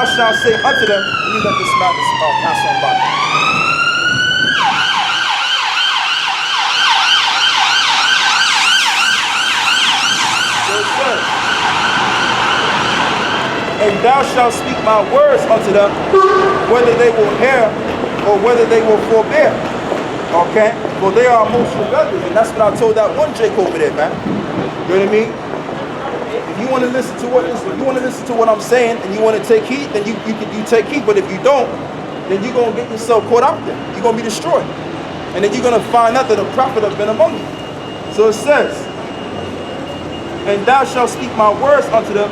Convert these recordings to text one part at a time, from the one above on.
thou shalt say unto them, let me let this man pass on by. So it says, and thou shalt speak my words unto them, whether they will hear or whether they will forbear. Okay? For they are most rebellious. And that's what I told that one Jake over there, man. You know what I mean? If you want to listen to what I'm saying and you want to take heed, then you take heed. But if you don't, then you're gonna get yourself caught out there. You're gonna be destroyed. And then you're gonna find out that a prophet has been among you. So it says, and thou shalt speak my words unto them,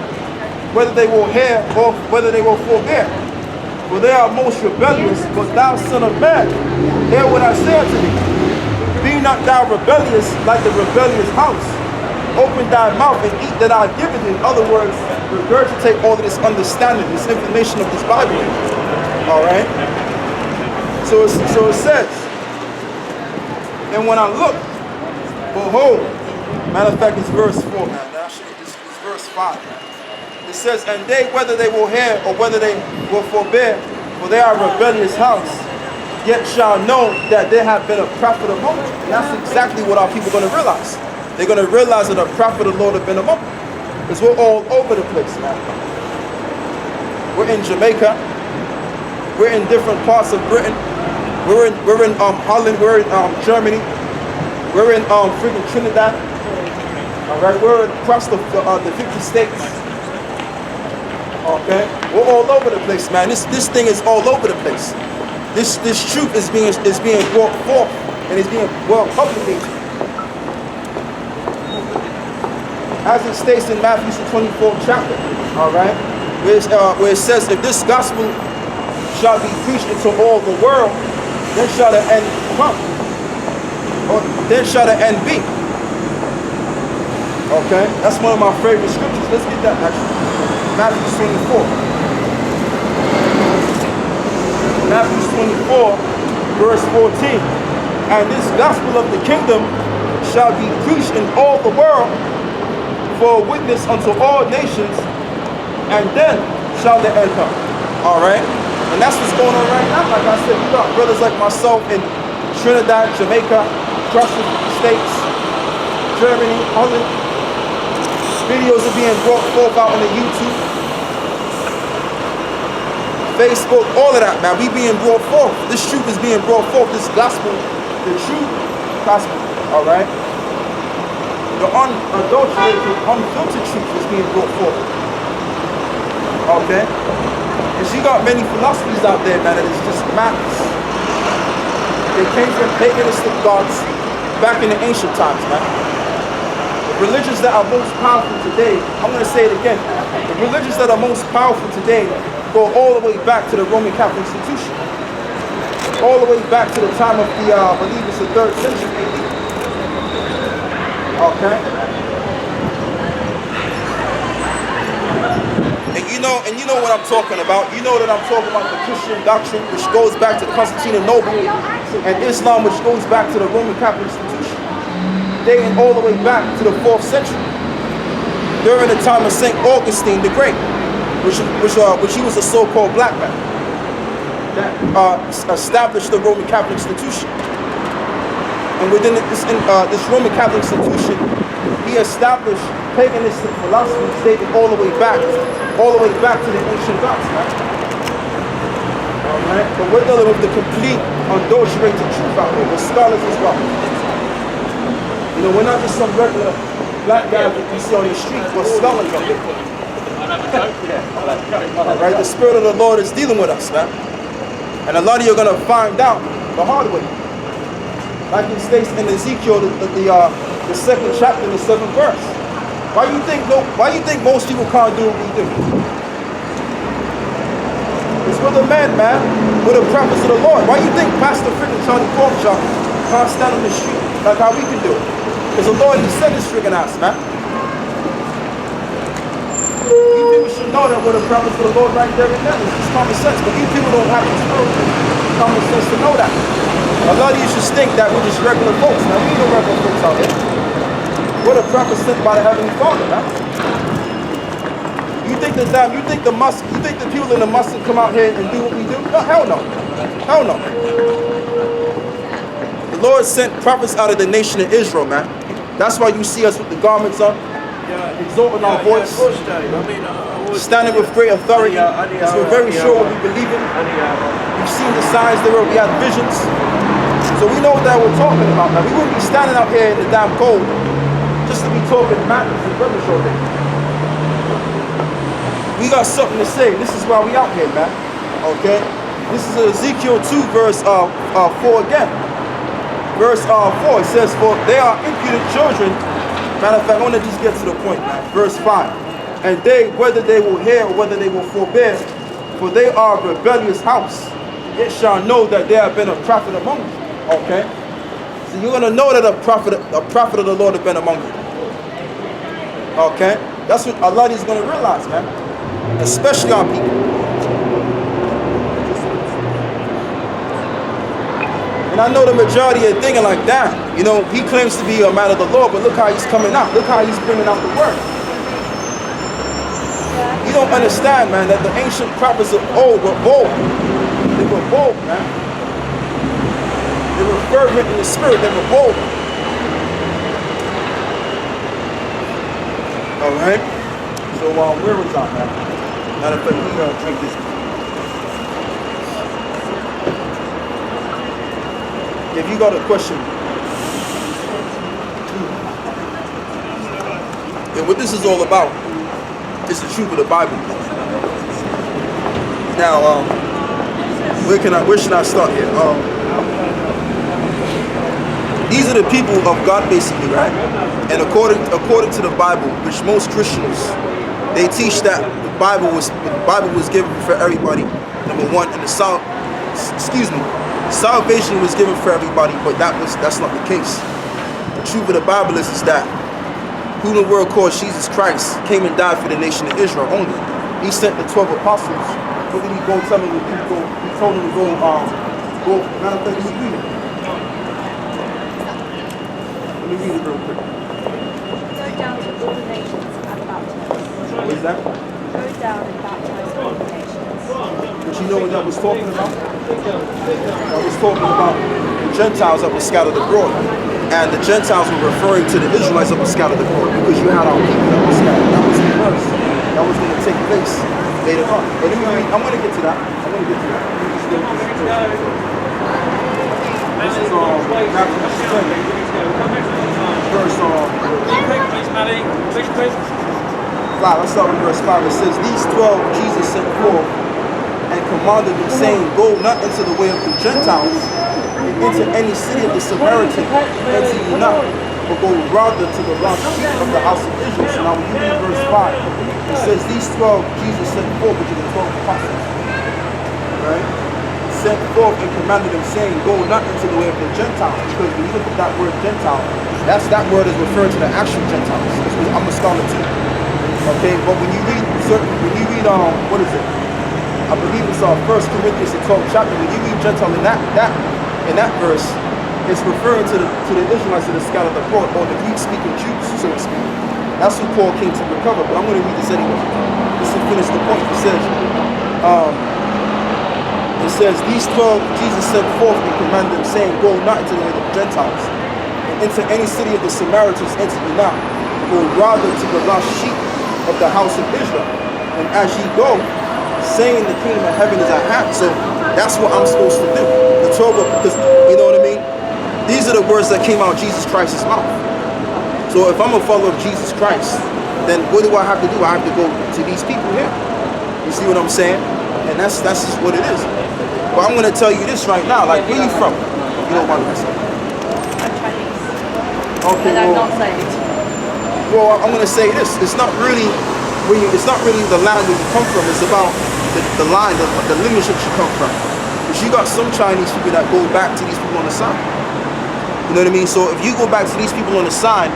whether they will hear or whether they will forbear. For they are most rebellious, but thou son of man, hear what I say unto thee. Be not thou rebellious like the rebellious house. Open thy mouth and eat that I give it. In other words, regurgitate all of this understanding, this information of this Bible. Alright? So it says, and when I look, behold, matter of fact, it's verse 4, man. Actually, it's verse 5, man. It says, and they, whether they will hear or whether they will forbear, for they are a rebellious house, yet shall know that there have been a prophet among them. And that's exactly what our people are going to realize. They're going to realize that a prophet of the Lord have been among them. Because we're all over the place, man. We're in Jamaica. We're in different parts of Britain. We're in Holland. We're in Germany. We're in freaking Trinidad. All right, we're across the 50 states. Okay, we're all over the place, man. This thing is all over the place. This truth is being brought forth and is being well publicated. As it states in Matthew 24th chapter, all right, where it says, if this gospel shall be preached into all the world, then shall the end come, or then shall the end be. Okay, that's one of my favorite scriptures. Let's get that actually. Matthew 24. Matthew 24, verse 14. And this gospel of the kingdom shall be preached in all the world for a witness unto all nations, and then shall the end come. Alright? And that's what's going on right now. Like I said, we got brothers like myself in Trinidad, Jamaica, across the States, Germany, Holland. Videos are being brought forth out on the YouTube, Facebook, all of that, man. We being brought forth. This truth is being brought forth. This gospel, the true gospel, all right? The unadulterated, unfiltered truth is being brought forth. Okay? And she got many philosophies out there, man, that is just madness. They came from paganistic gods back in the ancient times, man. The religions that are most powerful today, I'm going to say it again, the religions that are most powerful today go all the way back to the Roman Catholic institution. All the way back to the time of the, I believe it's the 3rd century AD. Okay? And you know what I'm talking about. You know that I'm talking about the Christian doctrine, which goes back to Constantinople, and Islam, which goes back to the Roman Catholic institution, dating all the way back to the 4th century, during the time of St. Augustine the Great, which he was a so-called black man that established the Roman Catholic institution. And within this Roman Catholic institution, he established paganistic philosophies dating all the way back to the ancient gods, man. Alright? But we're dealing with the complete unadulterated truth out here, with scholars as well. You know, we're not just some regular black guys that you see on the street, we're scholars out here. Right? The Spirit of the Lord is dealing with us, man. And a lot of you are going to find out the hard way. Like it states in Ezekiel, the 2nd chapter, the 7th verse. Why you think most people can't do what we do? It's for the men, man. We're the prophets of the Lord. Why you think Pastor Frick and Charlie Porkchop can't stand on the street like how we can do it? Because the Lord, he said this friggin' ass, man. You people should know that we're the prophets of the Lord right there and then. It's just common sense. But you people don't have the spiritual common sense to know that. A lot of you should think that we're just regular folks. Now, we ain't no regular folks out here. We're the prophets sent by the Heavenly Father, man. You You think the people in the mustard come out here and do what we do? No, hell no. Hell no. The Lord sent prophets out of the nation of Israel, man. That's why you see us with the garments on, exalting our voice, standing with great authority, because we're very sure what we believe in. We've seen the signs thereof, we have visions. So we know that we're talking about, man. We wouldn't be standing out here in the damn cold just to be talking madness and rubbish all day. We got something to say. This is why we out here, man. Okay? This is Ezekiel 2, verse 4 again. Verse 4, it says, for they are impudent children. Matter of fact, I want to just get to the point, man. Verse 5. And they, whether they will hear or whether they will forbear, for they are a rebellious house, it shall know that there have been a prophet among you. Okay? So you're going to know that a prophet of the Lord has been among you. Okay? That's what Allah is going to realize, man. Especially our people. And I know the majority are thinking like that. You know, he claims to be a man of the Lord, but look how he's coming out. Look how he's bringing out the word. You don't understand, man, that the ancient prophets of old were bold. They were bold, man. They were fervent in the spirit. They were bold. All right. So where was I, man? Matter of fact, we're gonna drink this. If you got a question, and what this is all about is the truth of the Bible. Now, where should I start here? These are the people of God, basically, right? And according to the Bible, which most Christians, they teach that the Bible was given for everybody. Number one, and salvation was given for everybody, but that's not the case. The truth of the Bible is that who the world calls Jesus Christ came and died for the nation of Israel only. He sent the 12 apostles. What did he go tell them to do? He told them to go manifest his freedom. Let me read it real quick. Go down to all the nations and baptize. What is that? Go down and baptize all the nations. But you know what that was talking about? That was talking about the Gentiles that were scattered abroad. And the Gentiles were referring to the Israelites that were scattered abroad, because you had our people that were scattered. That was the verse that was going to take place later on. But anyway, I'm going to get to that. This is Matthew 10. Verse 5. Let's start with verse 5. It says, these 12 Jesus sent forth and commanded them, saying, go not into the way of the Gentiles, and into any city of the Samaritans, enter ye not, but go rather to the lost sheep of the house of Israel. So now when you read verse 5, it says, these 12 Jesus sent forth, which are the 12 apostles, right? Sent forth and commanded them, saying, go not into the way of the Gentiles. Because when you look at that word Gentile, that word is referring to the actual Gentiles. I'm a scholar too. Okay, but when you read what is it? I believe it's 1 Corinthians, the 12th chapter. When you read Gentile in that verse, it's referring to the Israelites that are scattered abroad, or the Greek-speaking Jews, so to speak. That's who Paul came to recover. But I'm going to read this anyway. Just to finish the point. It says, these 12 Jesus sent forth and commanded them, saying, go not into the way of the Gentiles, and into any city of the Samaritans enter ye not, go rather to the lost sheep of the house of Israel. And as ye go, saying the kingdom of heaven is at hand. So that's what I'm supposed to do. The 12, because you know what I mean? These are the words that came out of Jesus Christ's mouth. So if I'm a follower of Jesus Christ, then what do I have to do? I have to go to these people here. You see what I'm saying? And that's just what it is. But I'm going to tell you this right now. Like, where you from? You don't want to say. I'm Chinese. Okay, and I'm not saved. Well, I'm going to say this. It's not really the land where you come from. It's about the line, the lineage that you come from. Because you got some Chinese people that go back to these people on the side. You know what I mean? So if you go back to these people on the side,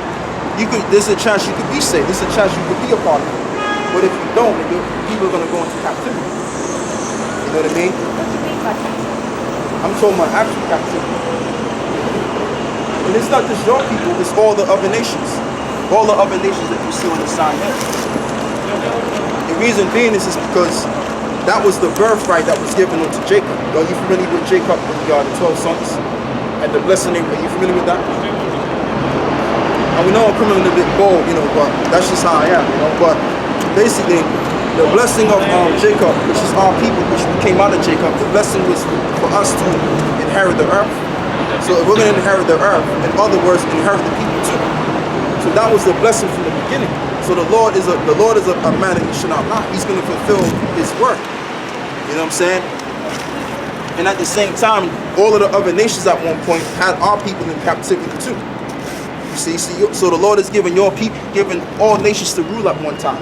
there's a chance you could be saved. There's a chance you could be a part of it. But if you don't, people are going to go into captivity. You know what I mean? What do you mean by captivity? I'm talking about actual captivity. And it's not just your people, it's all the other nations. All the other nations that you see on the side here. If the reason being is because that was the birthright that was given unto Jacob. Are you familiar with Jacob and the 12 sons and the blessing? Are you familiar with that? And we know I'm coming in a bit bold, you know, but that's just how I am, you know. But basically, the blessing of Jacob, which is our people, which came out of Jacob, the blessing was for us to inherit the earth. So if we're going to inherit the earth, in other words, inherit the people too. So that was the blessing from the beginning. So the Lord is a man that he should not lie. He's going to fulfill his word. You know what I'm saying? And at the same time, all of the other nations at one point had our people in captivity too. See, so the Lord has given your people, given all nations to rule at one time.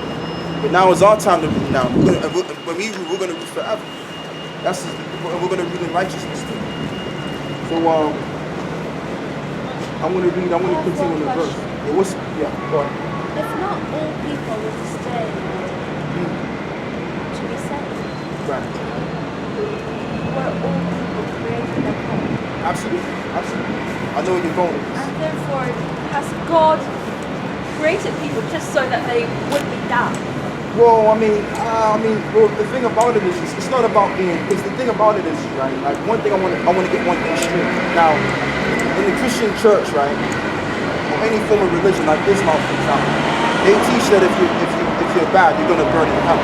But now it's our time to rule now. When we rule, we're going to rule forever. We're going to rule in righteousness too. So I'm going to continue on the verse. Go on. If not all people were to stay to be saved, Right. were all people created in God? Absolutely. I know where you're going. And therefore, has God created people just so that they would be damned? Well, the thing about it is, it's not about being. Because the thing about it is, right? Like one thing I want to get one thing straight. Now, in the Christian church, right, or any form of religion like Islam, for example, they teach that if you're bad, you're gonna burn in hell.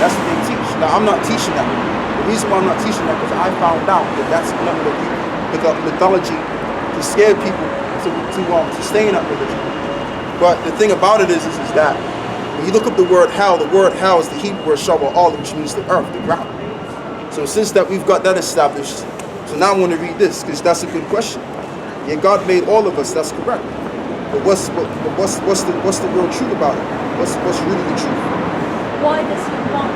That's what they teach. Now, I'm not teaching that. The reason why I'm not teaching that is I found out that that's nothing to do with the mythology to scare people to stay in that religion. But the thing about it is that when you look up the word hell is the Hebrew word shawa'al, which means the earth, the ground. So since that we've got that established, so now I want to read this because that's a good question. Yeah, God made all of us. That's correct. But what's the real truth about it? What's really the truth? Why does he want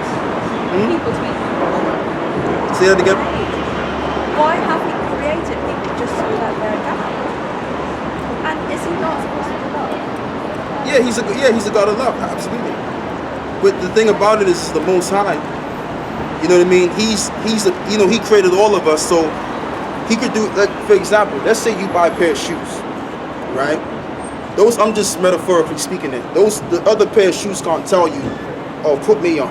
people to be Say that again. Why have he created people just so that they're damned? And is he not supposed to be loved? Yeah, he's a God of love, absolutely. But the thing about it is the Most High. You know what I mean? He created all of us, so he could do, like, for example, let's say you buy a pair of shoes, right? Those, I'm just metaphorically speaking it. The other pair of shoes can't tell you, oh, put me on.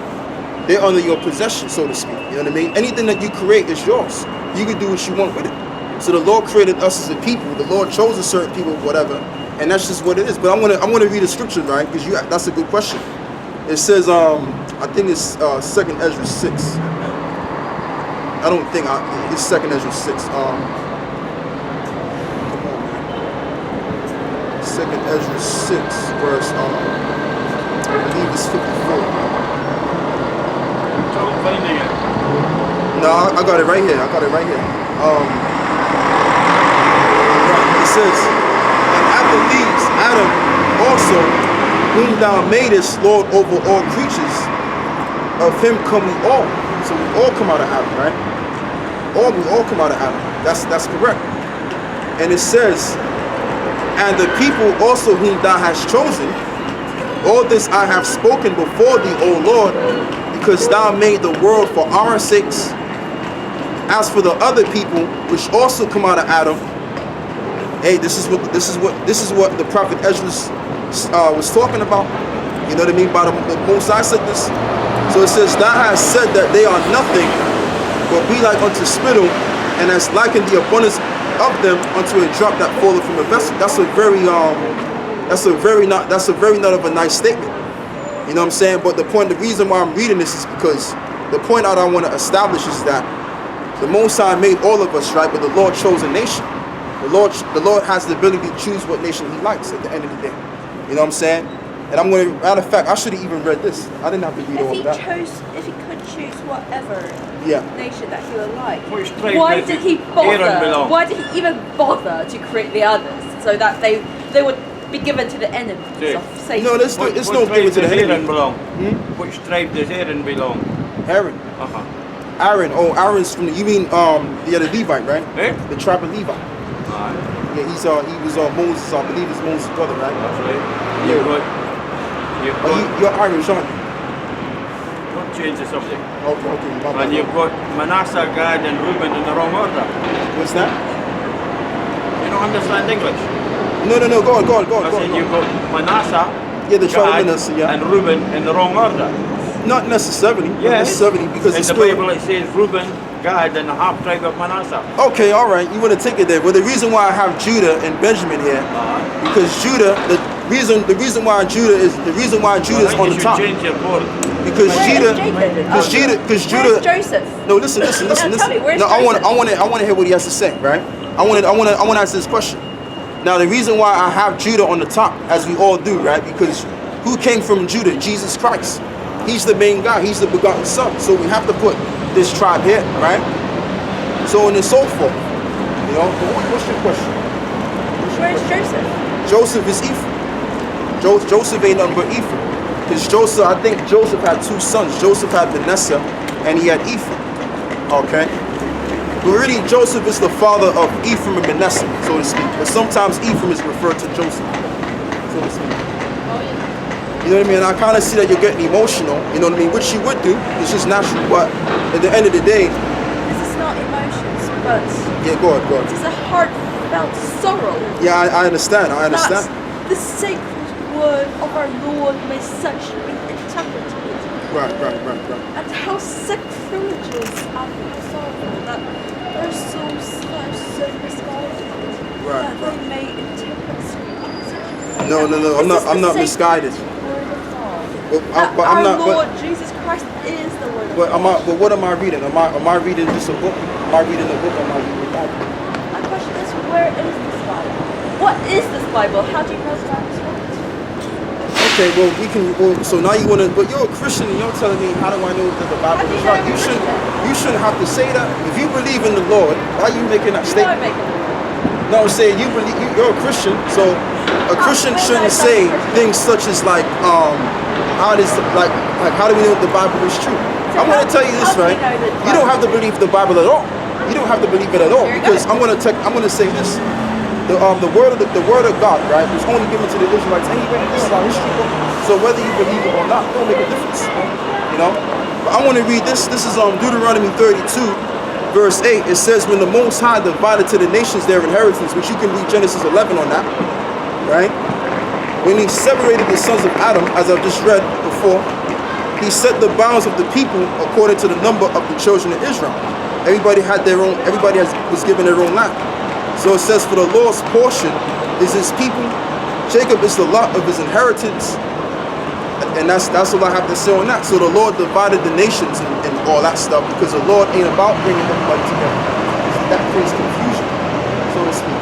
They're under your possession, so to speak. You know what I mean? Anything that you create is yours. You can do what you want with it. So the Lord created us as a people. The Lord chose a certain people, whatever, and that's just what it is. But I'm gonna read a scripture, right? Because that's a good question. It says, I think it's 2nd Ezra 6. I don't think it's 2nd Ezra 6. Come on, man. 2nd Ezra 6, verse I believe it's 54. Finding it. No, I got it right here. Right. It says, and after these, Adam also, whom thou madest Lord over all creatures, of him come we all. So we all come out of Adam, right? We all come out of Adam. That's correct. And it says, and the people also whom thou hast chosen, all this I have spoken before thee, O Lord, because thou made the world for our sakes. As for the other people which also come out of Adam, hey, this is what the prophet Ezra was talking about. You know what I mean? By the Most High said this. So it says, thou hast said that they are nothing, but be like unto spittle, and hast likened the abundance of them unto a drop that falleth from a vessel. That's a very not of a nice statement. You know what I'm saying? But the reason why I'm reading this is because the point out I want to establish is that the Most High made all of us, right? But the Lord chose a nation. The Lord has the ability to choose what nation he likes at the end of the day. You know what I'm saying? And I'm going to, matter of fact, I should have even read this. I didn't have to read all of that. If he could choose whatever nation that he would like, Which tribe why does did he Aaron bother? belong? Why did he even bother to create the others so that they would be given to the enemies Yeah. of Satan? No, it's no tribe given to the does Aaron enemy. belong? Which tribe does Aaron belong? Aaron. Aaron. Oh, Aaron's from you mean the other Levite, right? Eh? The tribe of Levi. Aye, Yeah, he was Moses, I believe it's Moses' brother, right? that's right. Yeah. You're Irish, aren't you? Don't change the subject. Okay, my bad. And you've got Manasseh, Gad, and Reuben in the wrong order. What's that? You don't understand English. No, go on. I said you've got Manasseh, Yeah, the tribe of Gad, Manasseh, yeah. and Reuben in the wrong order. Not necessarily. Not Yes. necessarily because in it's the still. Bible it says Reuben, Gad, and the half tribe of Manasseh. Okay, all right. You want to take it there, but the reason why I have Judah and Benjamin here, because Judah, the reason why Judah is I on think the you top, should change your vote. because Where is Judah, Jacob? because Judah, because Judah. Where's Joseph? No, listen. No, tell me, where's No, I want Joseph? to hear what he has to say, right? I want to answer this question. Now, the reason why I have Judah on the top, as we all do, right? Because who came from Judah? Jesus Christ. He's the main guy. He's the begotten son. So we have to put this tribe here, right? So on and so forth. You know, but what's your question? Where's Joseph? Joseph is Ephraim. Joseph ain't nothing but Ephraim. Because Joseph, I think Joseph had two sons. Joseph had Manasseh and he had Ephraim. Okay? But really, Joseph is the father of Ephraim and Manasseh, so to speak. But sometimes Ephraim is referred to Joseph, so to speak. You know what I mean? I kind of see that you're getting emotional, you know what I mean? Which you would do. It's just natural. But at the end of the day, This is not emotions, but yeah, go ahead. it is a heartfelt sorrow. Yeah, I understand. That the sacred word of our Lord may such be interpreted. Right. And how sacrilegious and how sorrowful that their souls are so misguided. Right. That they may interpret scripture. No, I'm not misguided. But Our I'm not. Lord Jesus Christ is the word of God. But what am I reading? Am I reading just a book? Am I reading a book? Or am I reading the Bible? My question is, where is this Bible? What is this Bible? How do you know the Bible is right? Okay, well we can. Well, so now you wanna. But you're a Christian and you're telling me how do I know that the Bible How do is you know right? I'm a Christian? You shouldn't have to say that. If you believe in the Lord, why are you making that You know I'm statement? making it. No, I'm saying you believe. You're a Christian, so a Christian when shouldn't I'm say not a Christian. things such as how does like how do we know that the Bible is true? So I'm gonna how- tell you this, how do right? you know that the You don't Bible have to believe the Bible at all. You don't have to believe it at all There you because go. I'm gonna say this. The word of God, right, was only given to the Israelites anyway. This is our history book. So whether you believe it or not, it don't make a difference. You know? But I want to read this. This is Deuteronomy 32, verse 8. It says, when the Most High divided to the nations their inheritance, which you can read Genesis 11 on that, right? When he separated the sons of Adam, as I've just read before, he set the bounds of the people according to the number of the children of Israel. Everybody had their own, was given their own land. So it says, for the Lord's portion is his people. Jacob is the lot of his inheritance. And that's all I have to say on that. So the Lord divided the nations and all that stuff because the Lord ain't about bringing everybody together. That creates confusion, so to speak.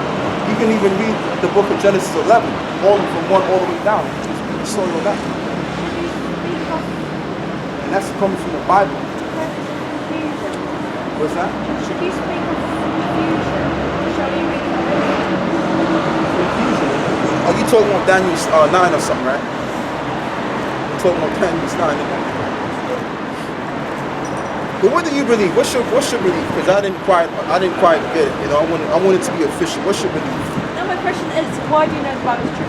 You can even read the book of Genesis 11, all from 1 all the way down. Just read the story on that. And that's coming from the Bible. What's that? Should you speak of confusion? Shall we read Confusion. Are you talking about Daniel 9 or something, right? You're talking about Daniel 9. But what do you believe? What's your belief? Because I didn't quite get it. You know, I want it to be official. What's your belief? Now my question is, why do you know the Bible is true?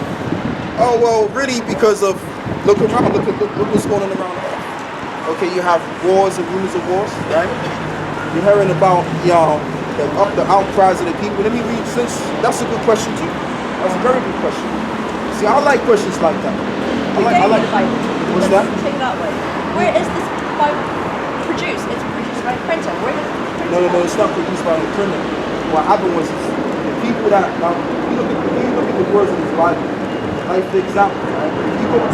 Oh well, really because of look around, look what's going on around us. Okay, you have wars and rumors of wars, right? You're hearing about the outcries of the people. Let me read. Since that's a good question too. That's a very good question. See, I like questions like that. I like. the Bible. What's Let's that? take it that way. Where is this Bible produced? It's produced by a printer. Where is it No, produced? it's not produced by the printer. What happened was the people that now you look at the words of this Bible. Like for example, right? If you go to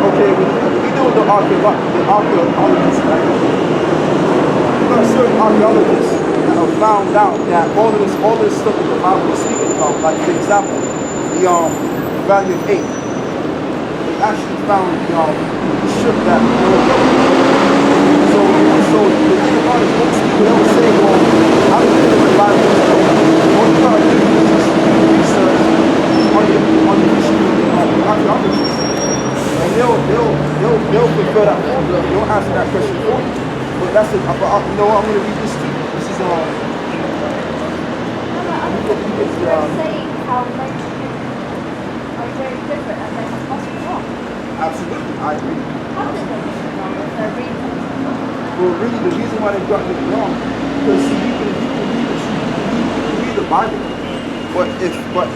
okay, we deal with the archaeologists, right? You got certain archaeologists that have found out that all this stuff that the Bible is speaking about, like for example, the Valley of Eight. They actually found the ship that so the thing about it, most people don't say, well, how do you think the Bible is true? All you gotta do is just research on the history of the archaeologists. And they'll prefer that for you. They'll answer that question for you. But that's it. I'm gonna read this too. This is saying how nations are very different and they must be wrong. absolutely, I agree. How did they get it wrong if they're reading it? Well, really, the reason why they've gotten it wrong, because see, you can read the Bible, but guess what?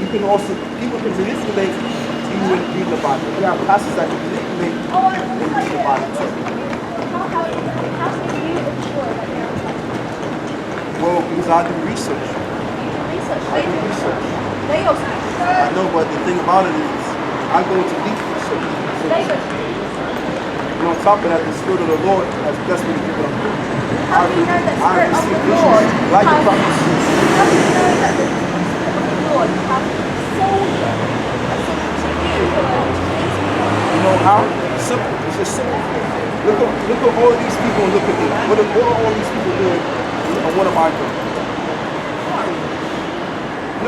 You can also, people can manipulate reading the Bible. You have pastors that completely read the Bible too. How do you ensure that they're right? Well, because I do research. You do research. I do research. They also do. I know, but the thing about it is, I go into deep research. So, They go to. and on top of that, the Spirit of the Lord has blessed me to do what I'm doing. How do you know that I Spirit of receive the Lord visions like the prophets. How do you know that the Spirit of the Lord has sold them a something to you to please me? You know how? Simple. It's just simple. Look at all of these people and look at me. What are all these people doing? And what am I doing?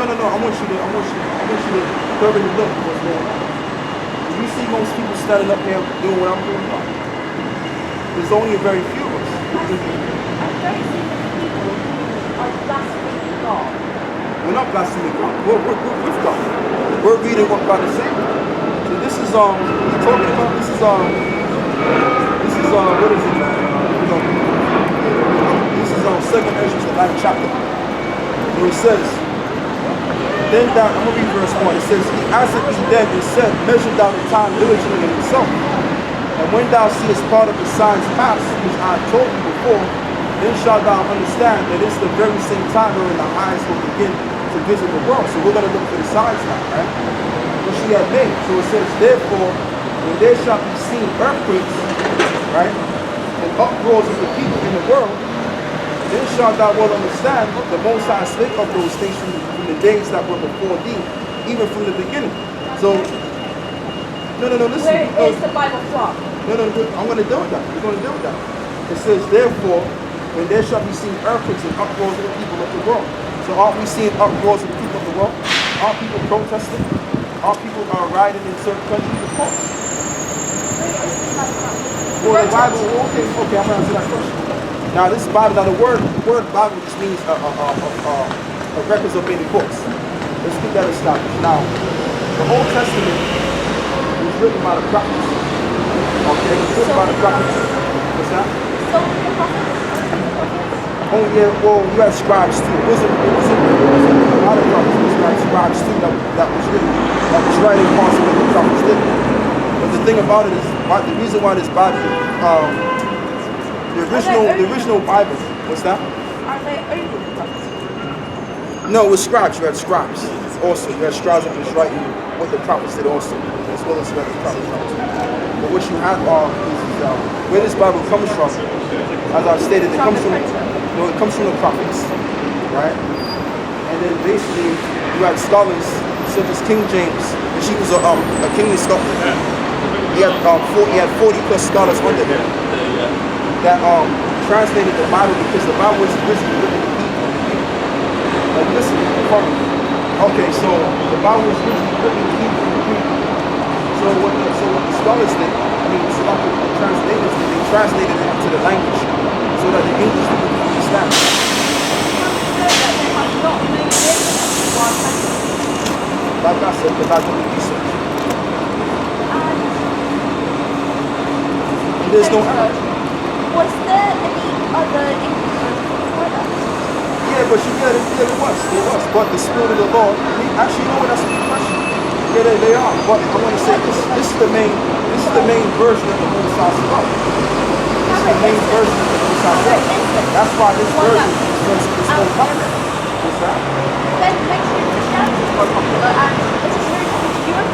No. I want you to thoroughly look at what's going on. Do you see most people standing up here doing what I'm doing? No. There's only a very few of us. I don't see the people who are blaspheming God. We're not blaspheming God. We're with God. We're reading what God is saying. So this is we're talking about what is it, man? This is 2nd Ezra, the 9th chapter. Where it says, then down, I'm gonna read verse 1. It says, he answered me then and said, measure thou the time diligently in himself. And when thou seest part of the signs past, which I have told you before, then shalt thou understand that it's the very same time wherein the eyes will begin to visit the world. So we're going to look for the signs now, right? Which he had made. So it says, therefore, when there shall be seen earthquakes, right, and uproars of the people in the world, then shalt thou well understand the Most High spake of those things from the days that were before thee, even from the beginning. So, no, listen. Where is the Bible from? No, I'm going to deal with that. We're going to deal with that. It says, therefore, when there shall be seen earthquakes and uproars of the people of the world. So aren't we seeing uproars of the people of the world? Aren't people protesting? Aren't people rioting in certain countries? Of course. Well, the Bible, okay, I'm going to answer that question. Now, this Bible, now the word Bible just means a records of many books. Let's get that established. Now, the Old Testament was written by the prophets. Okay, it was written by the prophets. What's that? So the prophets? Oh yeah, well, you had scribes too. It wasn't a lot of prophets, but you had scribes too that was writing parts of what the prophets did. But the thing about it is, the reason why this Bible, the original Bible, what's that? Are they only the prophets? No, it was scribes. You had scribes also. You had scribes that was writing what the prophets did also, as well as what the prophets did. But what you have is where this Bible comes from. As I stated, it comes from the prophets, right? And then basically you had scholars such as King James, and she was a kingly scholar. He had 40 plus scholars under him that translated the Bible, because the Bible was originally written in Hebrew. Like, listen, follow me. Okay, so the Bible was originally written in Hebrew and Greek. So what the scholars did, the translators did, they translated it into the language so that the English people could understand. Like I said, because I do research. And there's no. Was there any other English before that? Yeah, but there was. But the Spirit of the Lord, actually, you know what? That's a good question. Yeah, they are. But I want to say this is the main version of the Most High Stuff. This is the main version of the Most High Stuff. That's why this version is so popular. What's that? Then makes you Christianity. This is very obscure.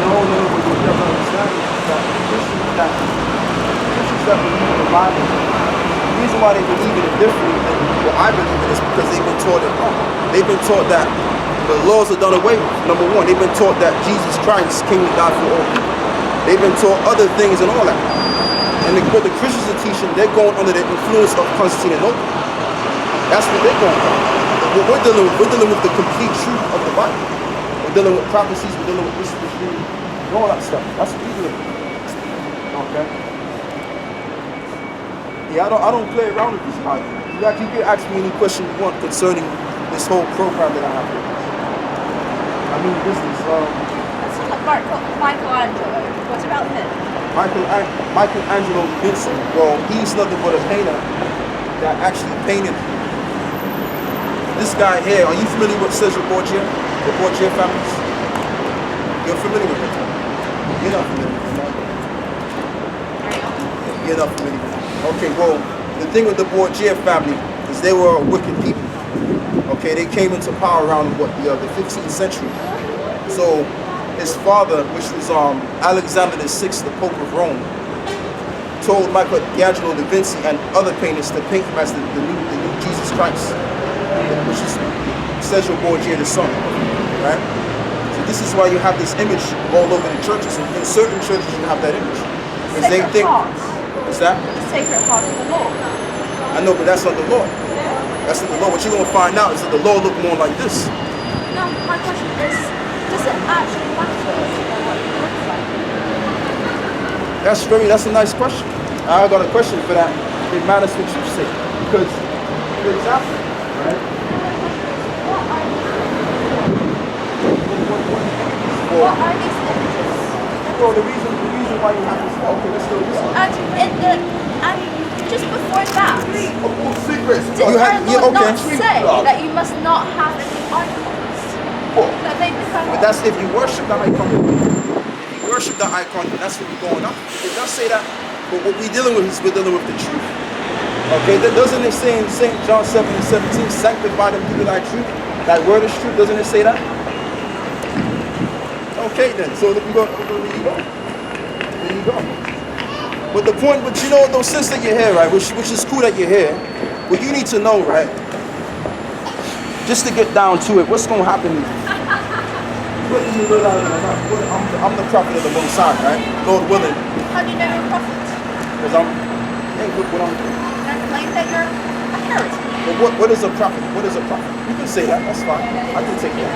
No, but you never understand that Christians that believe in the Bible, the reason why they believe in it differently than what I believe in is because they've been taught it wrong. They've been taught that the laws are done away with. Number one, they've been taught that Jesus Christ came to die for all people. They've been taught other things and all that. And what the Christians are teaching, they're going under the influence of Constantinople. That's what they're going on. We're dealing with the complete truth of the Bible. We're dealing with prophecies, we're dealing with this, and all that stuff. That's what we're dealing with. Okay? Yeah, I don't play around with this Bible. You can ask me any question you want concerning this whole program that I have. I mean business. Let's look at Michelangelo. What about him? Michelangelo Vincent. Well, he's nothing but a painter that actually painted. This guy here, are you familiar with Cesar Borgia? The Borgia families? You're familiar with it. You're not familiar with it. You're not familiar with it. Okay, well, the thing with the Borgia family is they were a wicked people. Okay, they came into power around what the 15th century. So his father, which was Alexander VI, the Pope of Rome, told Michelangelo da Vinci and other painters to paint him as the new Jesus Christ, which is Sergio Borgia the son, right? So this is why you have this image all over the churches. In certain churches you have that image. Because they think, what's that? The Sacred Heart of the Lord. I know, but that's not the law. That's not the law. What you're going to find out is that the law look more like this. No, my question is, does it actually matter what it looks like? That's a nice question. I got a question for that. It matters what you say. Because, for example, right? What are these images? Well, the reason why you have this. Okay, let's do this. And just before that, Secrets. did You our had, yeah, Lord okay. not say that you must not have any icons? Well, That they become. but that's if you worship the icon. If you worship the icon, that's what we're going up. It does say that, but what we're dealing with is we're dealing with the truth. Okay, doesn't it say in St. John 7:17, sanctify them through thy truth? That word is truth. Doesn't it say that? Okay then, so there you go. There you go. There you go. But the point, but you know, though, since that you're here, right, which is cool that you're here, what you need to know, right, just to get down to it, what's going to happen is, I'm the prophet of the Most High, right? Lord willing. How do you know you're a prophet? Because hey, look what I'm doing. And claim that you're a heretic. But what is a prophet? What is a prophet? You can say that, that's fine. I can take that.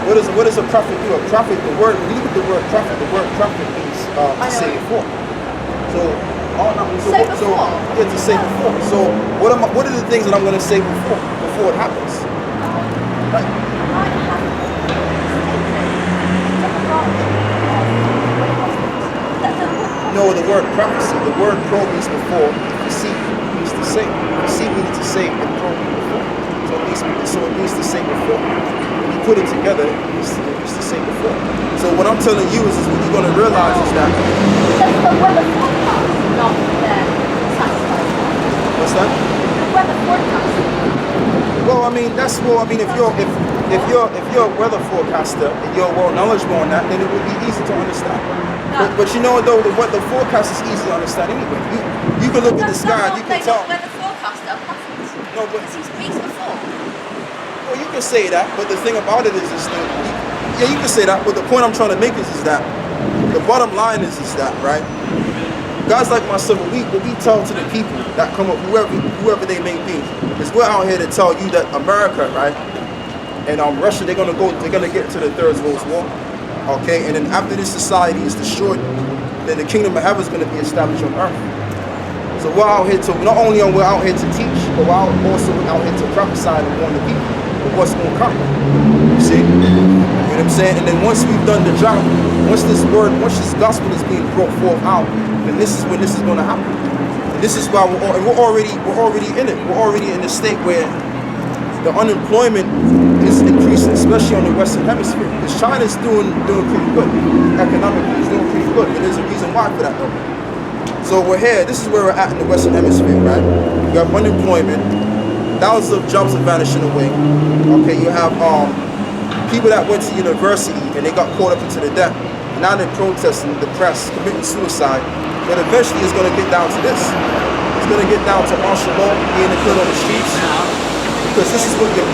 What is a prophet do? A prophet, the word, when you look at the word prophet means to say before. So, Say before? Yeah, to say before. So, what are the things that I'm going to say before it happens? Right. No, the word prophecy, the word pro means before, see means to say. See means to say, and pro means before. So it means to say before. When you put it together, it means to say before. So what I'm telling you is what you're going to realize is that. The weather forecast is not satisfied. What's that? The weather forecast. Well, if you're a weather forecaster and you're well knowledgeable on that, then it would be easy to understand. No. But you know though, the forecast is easy to understand anyway. You can look at the sky, you can tell. Weather forecaster, prophet. No, but Because he speaks before. well, you can say that. But the thing about it is that you can say that. But the point I'm trying to make is that the bottom line is that, right? Guys like myself, what we tell to the people that come up, whoever they may be, is we're out here to tell you that America, right, and Russia, they're gonna get to the Third World War, okay, and then after this society is destroyed, then the kingdom of heaven is gonna be established on earth. So we're out here to not only are we out here to teach, but we're also out here to prophesy and warn the people of what's gonna come. You see? You know what I'm saying? And then once we've done the job, once this gospel is being brought forth out, then this is when this is going to happen. And this is why we're already in it. We're already in a state where the unemployment is increasing, especially on the Western Hemisphere. Because China's doing pretty good economically. It's doing pretty good, and there's a reason why for that though. So we're here. This is where we're at in the Western Hemisphere, right? You have unemployment. Thousands of jobs are vanishing away. Okay, you have people that went to university and they got caught up into the debt. Now they're protesting, depressed, committing suicide. But eventually it's going to get down to this. It's going to get down to martial law, being killed on the streets. Because this is what your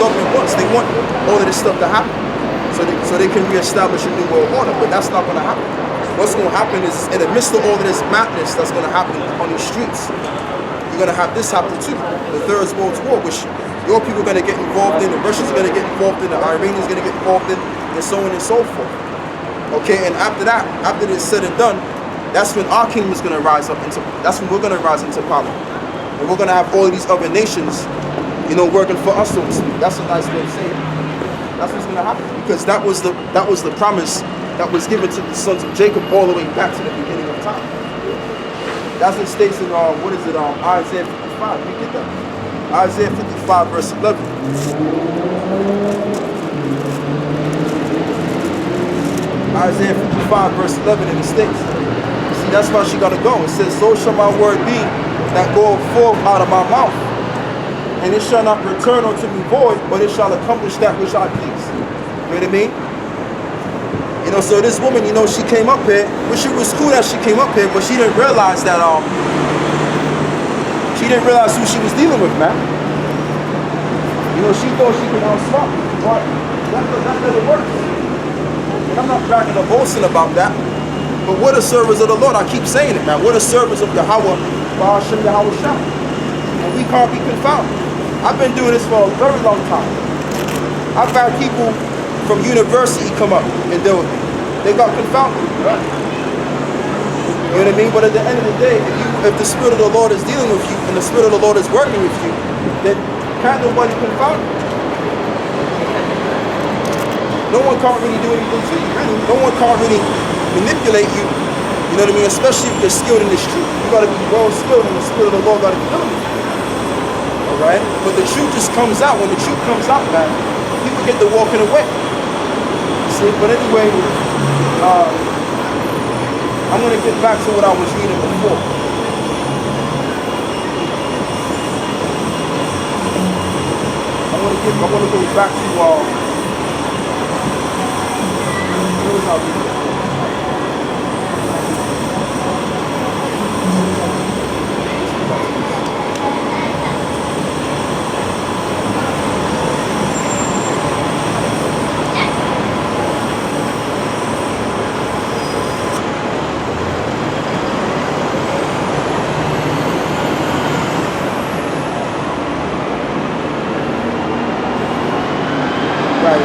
government wants. They want all of this stuff to happen, so they can reestablish a new world order. But that's not going to happen. What's going to happen is, in the midst of all of this madness that's going to happen on these streets, you're going to have this happen too. The Third World War, which your people are going to get involved in, the Russians are going to get involved in, the Iranians are going to get involved in, and so on and so forth. Okay, and after that, after this said and done, that's when our kingdom is going to rise up into. That's when we're going to rise into power, and we're going to have all of these other nations, working for us, so to speak. That's a nice way of saying it. That's what's going to happen, because that was the promise that was given to the sons of Jacob all the way back to the beginning of time. That's what states in Isaiah 55. Let me get that. Isaiah 55 verse 11. Isaiah 55 verse 11 in the States. See, that's why she got to go. It says, so shall my word be that goeth forth out of my mouth. And it shall not return unto me void, but it shall accomplish that which I please. You know what I mean? You know, so this woman, you know, she came up here, which it was cool that she came up here, but she didn't realize that, she didn't realize who she was dealing with, man. You know, she thought she could outsmart me, but that never works. And I'm not bragging or boasting about that, but we're the servants of the Lord. I keep saying it, man. We're the servants of Yahweh, Ba'ashem Yahweh Shah. And we can't be confounded. I've been doing this for a very long time. I've had people from university come up and deal with me. They got confounded. Right? You know what I mean? But at the end of the day, if the Spirit of the Lord is dealing with you and the Spirit of the Lord is working with you, then can't nobody confound you. No one can't really do anything to you, really. No one can't really manipulate you. You know what I mean? Especially if you're skilled in this truth. You gotta be well skilled and the Spirit of the Lord gotta be dealing with you. Alright? But the truth just comes out. When the truth comes out, man, people get to walking away. See? But anyway, I'm going to get back to what I was reading before. I want to go back to what was I reading?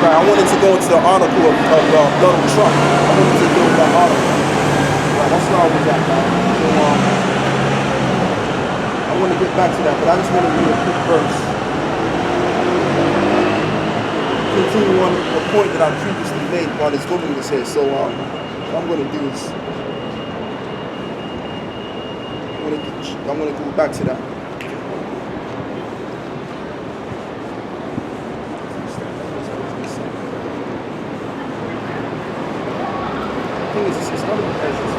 I wanted to go into the article of Donald Trump. I wanted to deal with that article. Right, that's where I was at, man. So, I want to get back to that, but I just want to read a quick verse. Continue on a point that I previously made while this woman was here. So, what I'm going to do is, I'm going to go back to that. It's not even as it's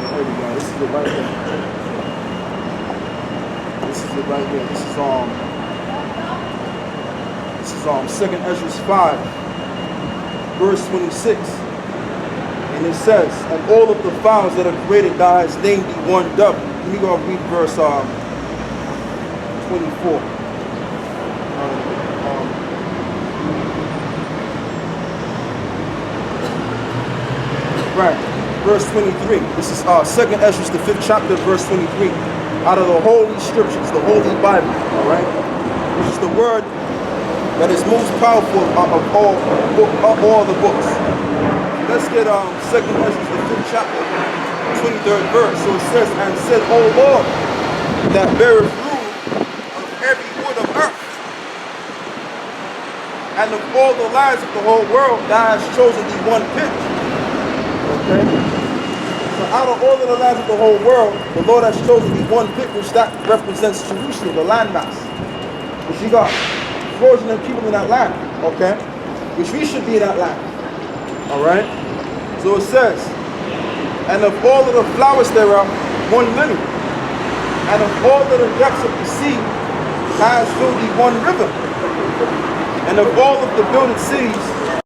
there we go. This is it right here. Right here. This is 2nd Ezra 5, verse 26. And it says, and all of the fowls that are created thou hast named thee one double. Let me go and read verse 24. Right. Verse 23. This is 2nd Ezra, the 5th chapter, verse 23. Out of the Holy Scriptures, the Holy Bible, all right? Which is the word that is most powerful of all the books. Let's get 2nd Ezra, the 5th chapter, 23rd verse. So it says, and said, O Lord, that beareth rule of every wood of earth, and of all the lands of the whole world, thou hast chosen thee one pit. Okay? So out of all of the lands of the whole world, the Lord has chosen thee one pit, which that represents Jerusalem, the landmass. Which you got fraudulent people in that land, okay? Which we should be in that land. Alright? So it says, and of all of the flowers thereof, one lily, and of all of the depths of the sea has filled thee one river, and of all of the builded cities